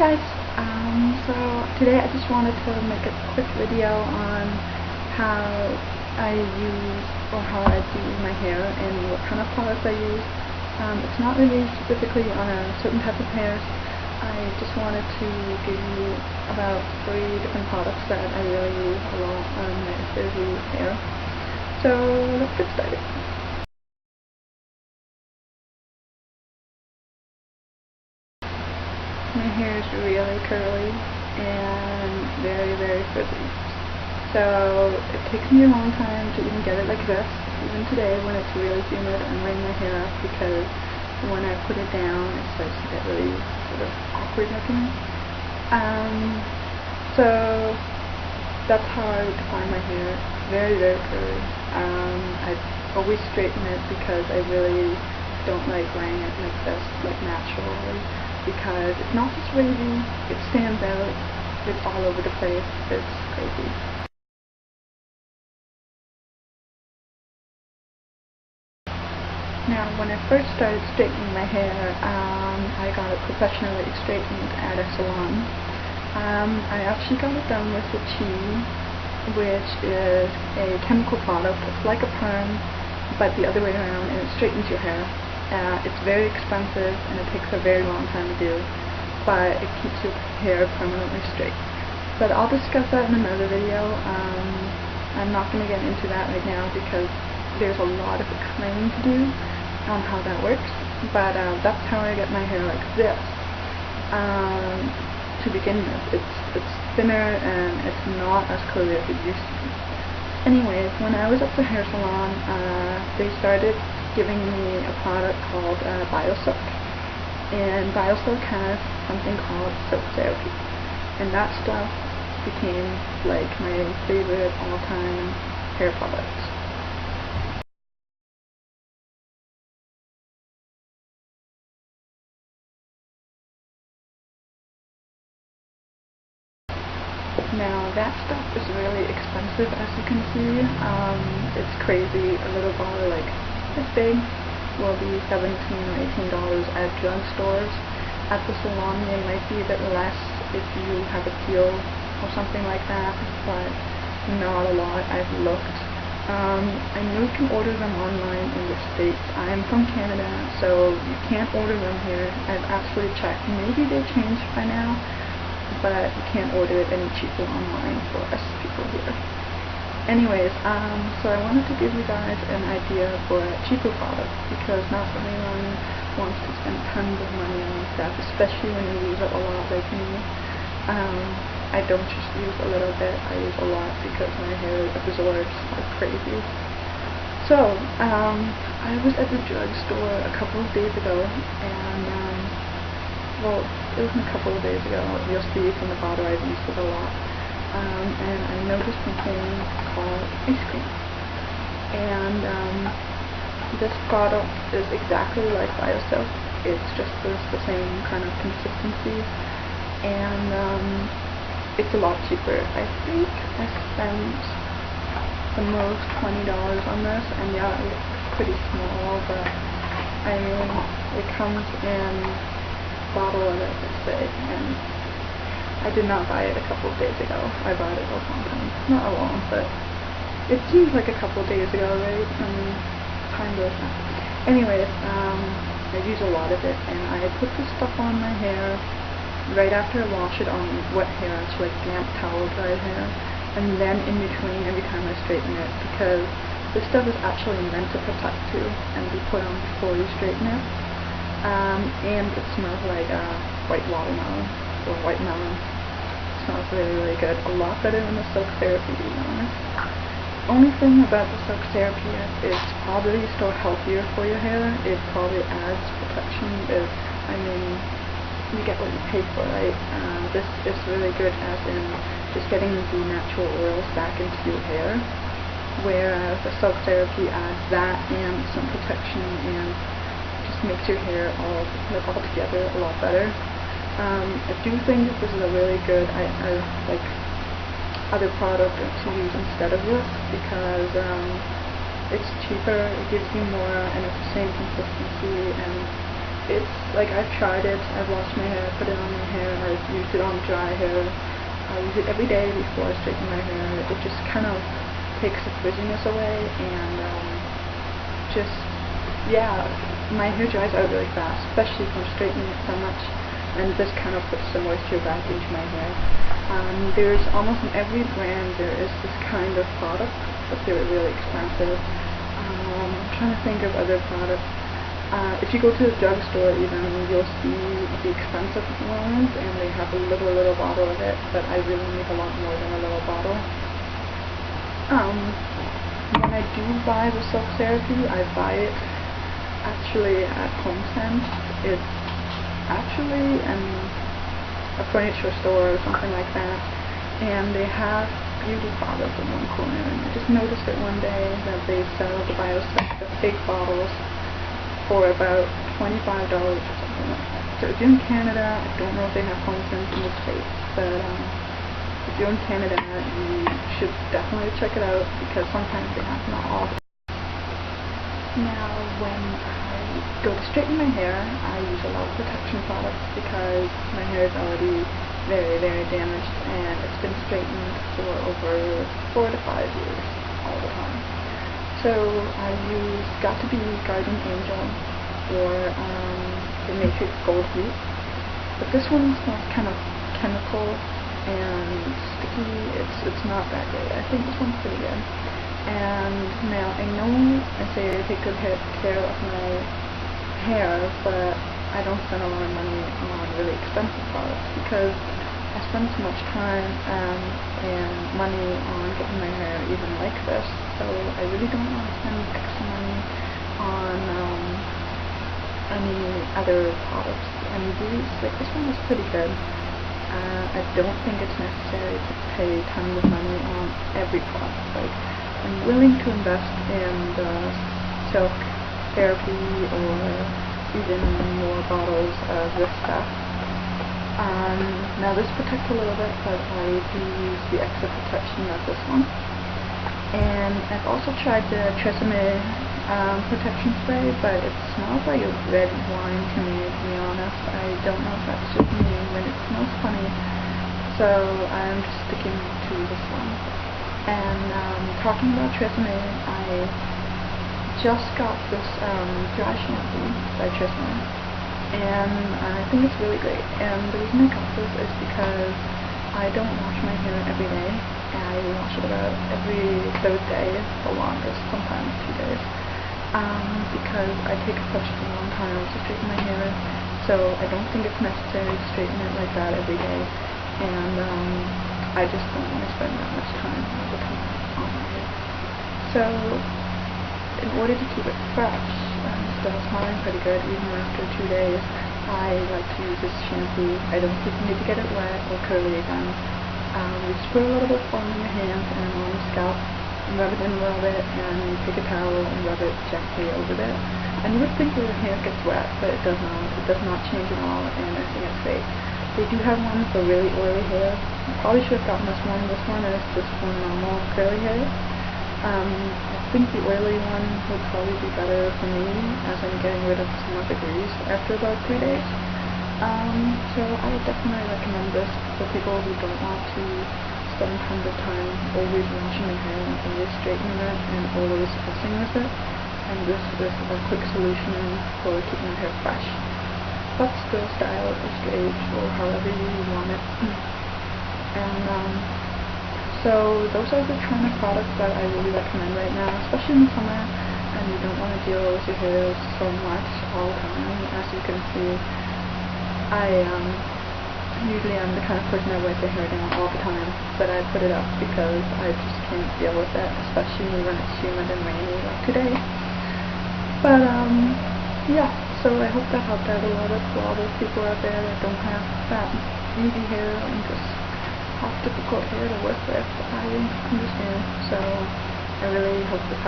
guys, so today I just wanted to make a quick video on how I use or how I do my hair and what kind of products I use. It's not really specifically on a certain type of hair. I just wanted to give you about 3 different products that I really use a lot on my frizzy hair. So let's get started. My hair is really curly and very frizzy. So it takes me a long time to even get it like this, even today when it's really humid. I'm wearing my hair up because when I put it down it starts to get really sort of awkward looking. So that's how I would define my hair. Very curly. I always straighten it because I really don't like wearing it like this, like naturally, because it's not just wavy, it stands out, it's all over the place, it's crazy. Now, when I first started straightening my hair, I got it professionally straightened at a salon. I actually got it done with the Shampoo, which is a chemical product. It's like a perm, but the other way around, and it straightens your hair. It's very expensive and it takes a very long time to do, but it keeps your hair permanently straight. But I'll discuss that in another video. I'm not going to get into that right now because there's a lot of explaining to do on how that works, but that's how I get my hair like this. To begin with, it's thinner and it's not as curly as it used to be. Anyways, when I was at the hair salon, they started giving me a product called BioSilk, and BioSilk has something called silk therapy, and that stuff became like my favorite all-time hair product. Now that stuff is really expensive, as you can see. It's crazy. A little bottle like this big will be $17 or $18 at drugstores. At the salon it might be a bit less if you have a deal or something like that, but not a lot. I've looked. I know you can order them online in the States. I'm from Canada, so you can't order them here. I've actually checked. Maybe they changed by now, but you can't order it any cheaper online for us people here. Anyways, so I wanted to give you guys an idea for a cheaper product, because not everyone wants to spend tons of money on stuff, especially when you use it a lot like me. I don't just use a little bit, I use a lot because my hair absorbs like crazy. So, I was at the drugstore a couple of days ago, and well, it wasn't a couple of days ago, you'll see from the bottle I've used it a lot, and I noticed something called ice cream, and this product is exactly like BioSilk. It's just the same kind of consistency, and it's a lot cheaper. I think I spent the most $20 on this, and yeah, it's pretty small, but I mean, it comes in bottle of it this big, and I did not buy it a couple of days ago. I bought it a long time, not a long, but it seems like a couple of days ago, right? Time goes by. Anyways, I use a lot of it, and I put this stuff on my hair right after I wash it on wet hair, so like damp towel dry hair, and then in between every time I straighten it, because this stuff is actually meant to protect you and be put on before you straighten it. And it smells like white watermelon or white melon. It smells really good. A lot better than the silk therapy, to be honest. Only thing about the silk therapy is it's probably still healthier for your hair. It probably adds protection. I mean, you get what you pay for, right? This is really good as in just getting the natural oils back into your hair, whereas the silk therapy adds that and some protection and just makes your hair all together a lot better. I do think that this is a really good like other product to use instead of this, because it's cheaper, it gives you more, and it's the same consistency, and it's like I've tried it, I've washed my hair, put it on my hair, I've used it on dry hair, I use it every day before I straighten my hair. It just kind of takes the frizziness away, and just, yeah, my hair dries out really fast, especially from straightening it so much, and this kind of puts some moisture back into my hair. There's almost in every brand there is this kind of product, but they're really expensive. I'm trying to think of other products. If you go to the drugstore even, you'll see the expensive ones, and they have a little bottle of it, but I really need a lot more than a little bottle. When I do buy the Silk Therapy, I buy it actually at HomeSense. It's actually in a furniture store or something like that, and they have beauty products in one corner, and I just noticed it one day that they sell the Biosec, the big bottles, for about $25 or something like that. So if you're in Canada, I don't know if they have HomeSense in the States, but if you're in Canada, you should definitely check it out, because sometimes they have not all the. Now, when I go to straighten my hair, I use a lot of protection products because my hair is already very damaged, and it's been straightened for over 4 to 5 years all the time. So I use Got to Be Guardian Angel or the Matrix Gold Heat, but this one smells kind of chemical and sticky. It's not that great. I think this one's pretty good. And now I know I say I take good care of my hair, but I don't spend a lot of money on really expensive products because I spend so much time and money on getting my hair even like this, so I really don't want to spend extra money on any other products. And these, like this one is pretty good. I don't think it's necessary to pay tons of money on every product. Like, I'm willing to invest in the Silk Therapy or even more bottles of this stuff. Now this protects a little bit, but I do use the extra protection of this one. And I've also tried the Tresemme protection spray, but it smells like a red wine to me, to be honest. I don't know if that's just me, and it smells funny, so I'm just sticking to this one. And talking about Tresemme, I just got this dry shampoo by Tresemme, and I think it's really great. And the reason I got this is because I don't wash my hair every day. I wash it about every third day, the longest, sometimes 2 days, because I take such a long time to straighten my hair, so I don't think it's necessary to straighten it like that every day, and I just don't want to spend that much time all the time on my hair. So in order to keep it fresh and still smelling pretty good even after 2 days, I like to use this shampoo. I don't need to get it wet or curly again. You just put a little bit of foam in your hands and on the scalp, and rub it in a little bit, and you take a towel and rub it gently over there. And you would think your hair gets wet, but it does not. It does not change at all, and I think it's great. They do have one for really oily hair. I probably should have gotten this one. This one is just for normal curly hair. I think the oily one would probably be better for me, as I'm getting rid of some of the grease after about 3 days. So I would definitely recommend this for people who don't want to spend tons of time always washing their hair and always straightening it and always fussing with it. And this is a quick solution for keeping your hair fresh, but still style is age or however you want it. And so those are the kind of products that I really recommend right now, especially in summer, and you don't want to deal with your hair so much all the time. As you can see, usually I'm the kind of person that wears their hair down all the time, but I put it up because I just can't deal with it, especially when it's humid and rainy like today. But yeah, so I hope that helped out a lot for all those people out there that don't have that easy hair and just have difficult hair to work with. I understand, so I really hope this helps.